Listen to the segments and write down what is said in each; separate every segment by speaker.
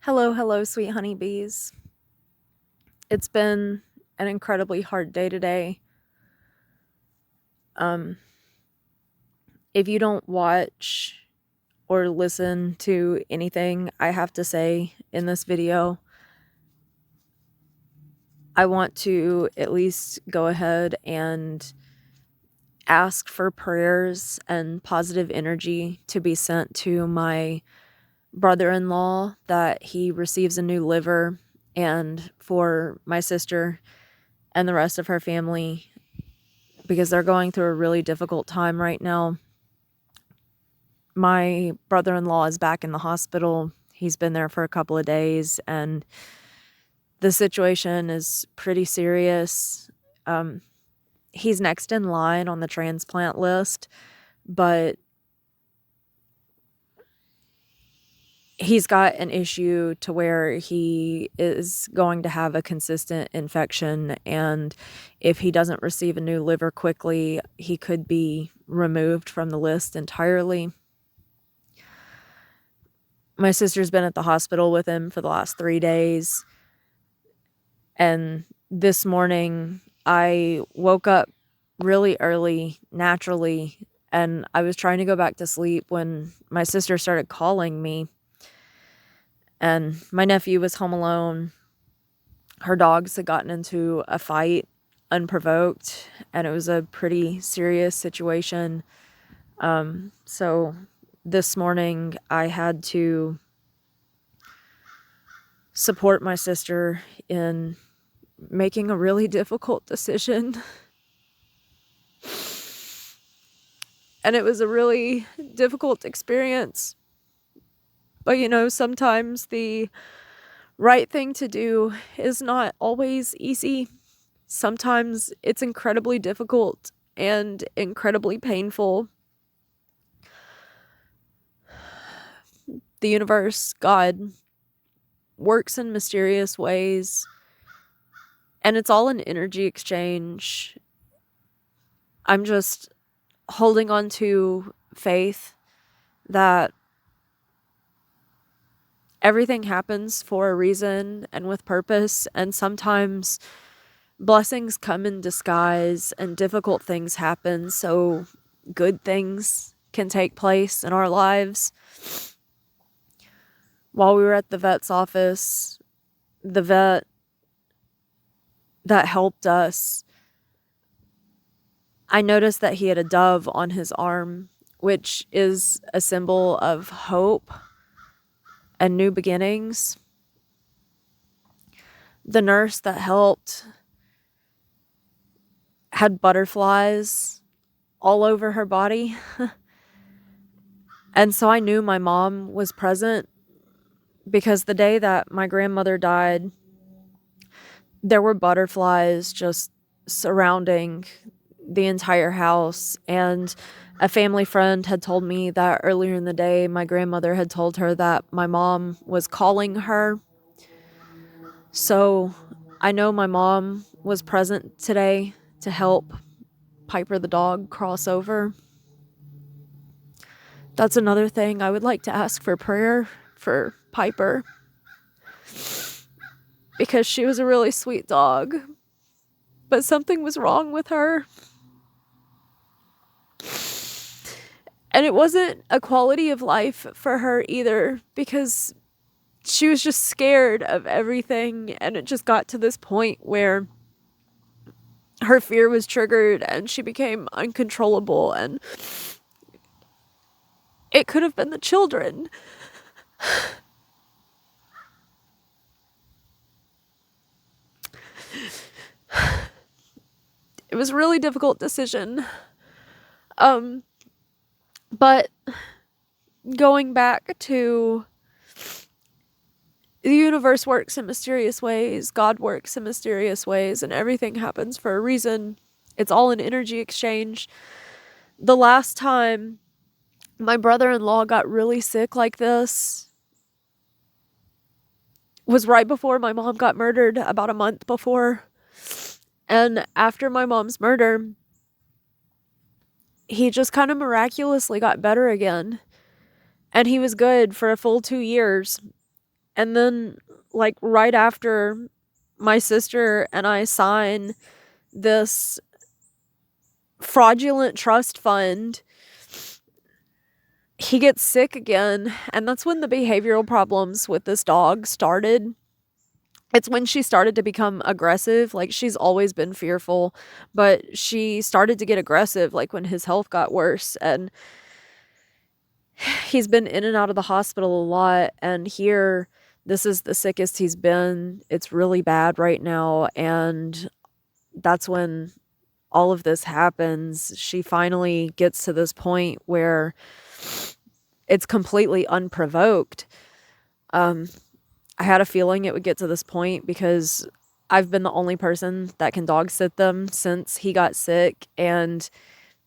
Speaker 1: Hello, hello, sweet honeybees. It's been an incredibly hard day today. Um, if you don't watch or listen to anything I have to say in this video, I want to at least go ahead and ask for prayers and positive energy to be sent to my brother-in-law that he receives a new liver, and for my sister and the rest of her family because they're going through a really difficult time right now. My brother-in-law is back in the hospital. He's been there for a couple of days, and the situation is pretty serious. He's next in line on the transplant list, but he's got an issue to where he is going to have a consistent infection, and if he doesn't receive a new liver quickly, he could be removed from the list entirely. My sister's been at the hospital with him for the last 3 days, and this morning I woke up really early naturally, and I was trying to go back to sleep when my sister started calling me, and my nephew was home alone. Her dogs had gotten into a fight unprovoked, and it was a pretty serious situation. So this morning I had to support my sister in making a really difficult decision. And it was a really difficult experience. But sometimes the right thing to do is not always easy. Sometimes it's incredibly difficult and incredibly painful. The universe, God, works in mysterious ways, and it's all an energy exchange. I'm just holding on to faith that everything happens for a reason and with purpose, and sometimes blessings come in disguise and difficult things happen so good things can take place in our lives. While we were at the vet's office, the vet that helped us, I noticed that he had a dove on his arm, which is a symbol of hope and new beginnings. The nurse that helped had butterflies all over her body. And so I knew my mom was present, because the day that my grandmother died, there were butterflies just surrounding the entire house. And a family friend had told me that earlier in the day, my grandmother had told her that my mom was calling her. So I know my mom was present today to help Piper the dog cross over. That's another thing I would like to ask for prayer for Piper, because she was a really sweet dog, but something was wrong with her. And it wasn't a quality of life for her either, because she was just scared of everything, and it just got to this point where her fear was triggered and she became uncontrollable, and it could have been the children. It was a really difficult decision. But going back to the universe works in mysterious ways, God works in mysterious ways, and everything happens for a reason. It's all an energy exchange. The last time my brother-in-law got really sick like this was right before my mom got murdered, about a month before. And after my mom's murder, he just kind of miraculously got better again. And he was good for a full 2 years. And then, like, right after my sister and I sign this fraudulent trust fund, he gets sick again. And that's when the behavioral problems with this dog started. It's when she started to become aggressive. Like, she's always been fearful, but she started to get aggressive, like, when his health got worse. And he's been in and out of the hospital a lot. And here, this is the sickest he's been. It's really bad right now. And that's when all of this happens. She finally gets to this point where it's completely unprovoked. I had a feeling it would get to this point because I've been the only person that can dog sit them since he got sick, and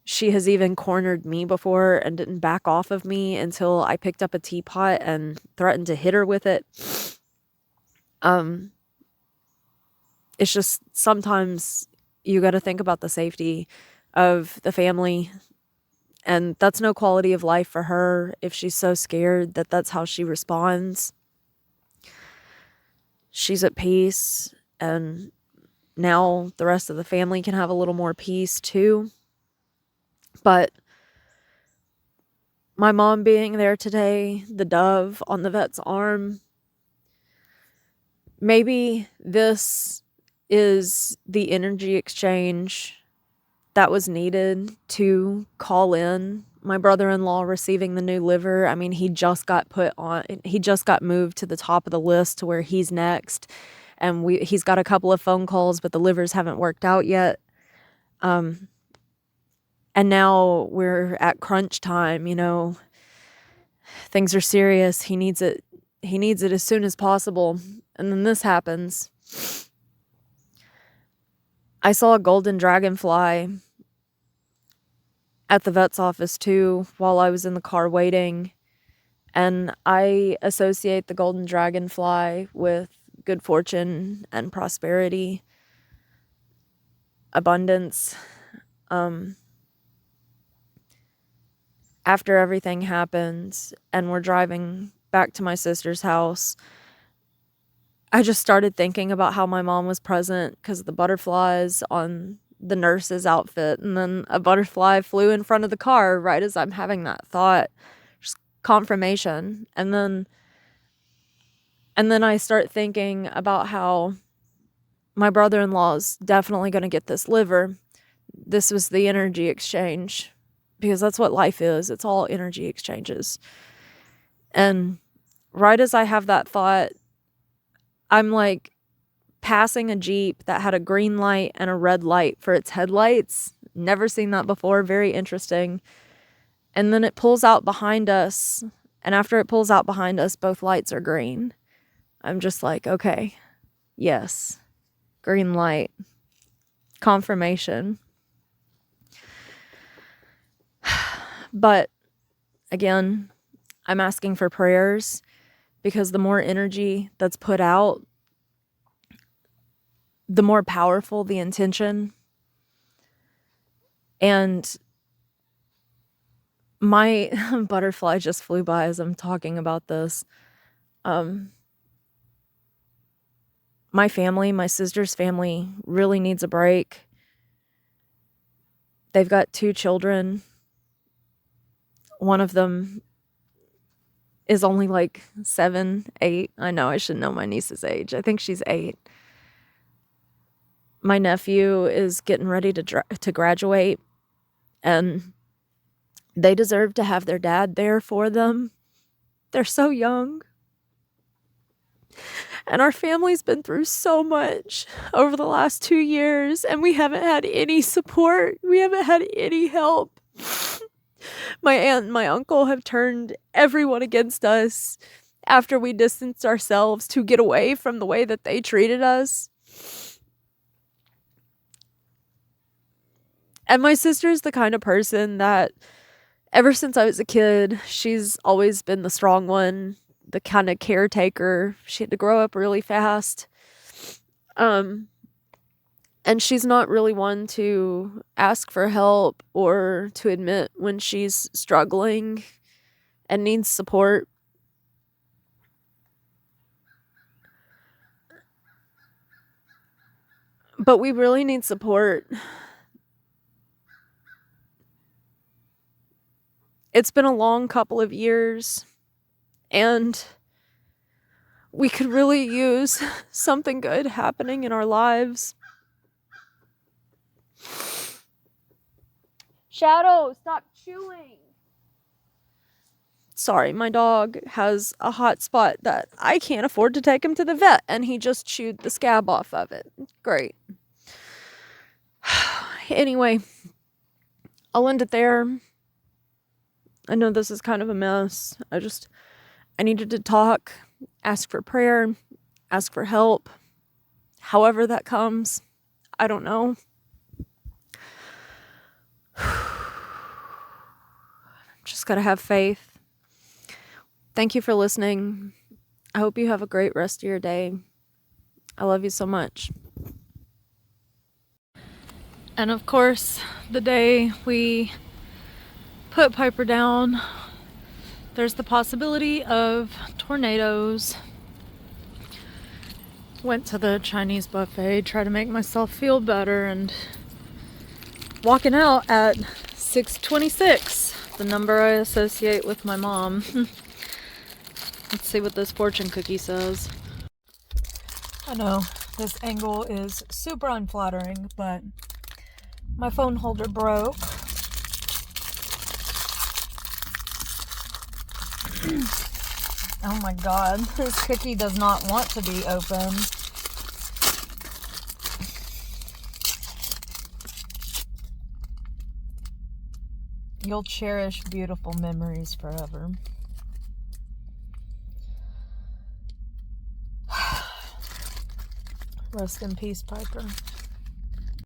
Speaker 1: she has even cornered me before and didn't back off of me until I picked up a teapot and threatened to hit her with it. It's just sometimes you got to think about the safety of the family, and that's no quality of life for her if she's so scared that that's how she responds. She's at peace, and now the rest of the family can have a little more peace too. But my mom being there today, the dove on the vet's arm, maybe this is the energy exchange that was needed to call in my brother-in-law receiving the new liver. I mean, he just got moved to the top of the list to where he's next. And he's got a couple of phone calls, but the livers haven't worked out yet. And now we're at crunch time, things are serious. He needs it as soon as possible. And then this happens. I saw a golden dragonfly at the vet's office too while I was in the car waiting. And I associate the golden dragonfly with good fortune and prosperity, abundance. After everything happens and we're driving back to my sister's house, I just started thinking about how my mom was present because of the butterflies on the nurse's outfit. And then a butterfly flew in front of the car right as I'm having that thought. Just confirmation. And then I start thinking about how my brother-in-law is definitely going to get this liver. This was the energy exchange, because that's what life is. It's all energy exchanges. And right as I have that thought, I'm like passing a Jeep that had a green light and a red light for its headlights. Never seen that before. Very interesting. And then it pulls out behind us. And after it pulls out behind us, both lights are green. I'm just like, okay, yes, green light, confirmation. But again, I'm asking for prayers, because the more energy that's put out, the more powerful the intention. And my butterfly just flew by as I'm talking about this. My family, my sister's family, really needs a break. They've got 2 children. One of them is only like 7, 8. I know I should know my niece's age. I think she's 8. My nephew is getting ready to graduate, and they deserve to have their dad there for them. They're so young. And our family's been through so much over the last 2 years, and we haven't had any support. We haven't had any help. My aunt and my uncle have turned everyone against us after we distanced ourselves to get away from the way that they treated us. And my sister's the kind of person that ever since I was a kid, she's always been the strong one, the kind of caretaker. She had to grow up really fast. And she's not really one to ask for help or to admit when she's struggling and needs support. But we really need support. It's been a long couple of years, and we could really use something good happening in our lives. Shadow, stop chewing. Sorry, my dog has a hot spot that I can't afford to take him to the vet, and he just chewed the scab off of it. Great. Anyway, I'll end it there. I know this is kind of a mess. I needed to talk, ask for prayer, ask for help. However that comes, I don't know. Just gotta have faith. Thank you for listening. I hope you have a great rest of your day. I love you so much. And of course, the day we put Piper down, there's the possibility of tornadoes. Went to the Chinese buffet, tried to make myself feel better, and walking out at 6:26, the number I associate with my mom. Let's see what this fortune cookie says. I know this angle is super unflattering, but my phone holder broke. Oh my god, this cookie does not want to be open. You'll cherish beautiful memories forever. Rest in peace, Piper.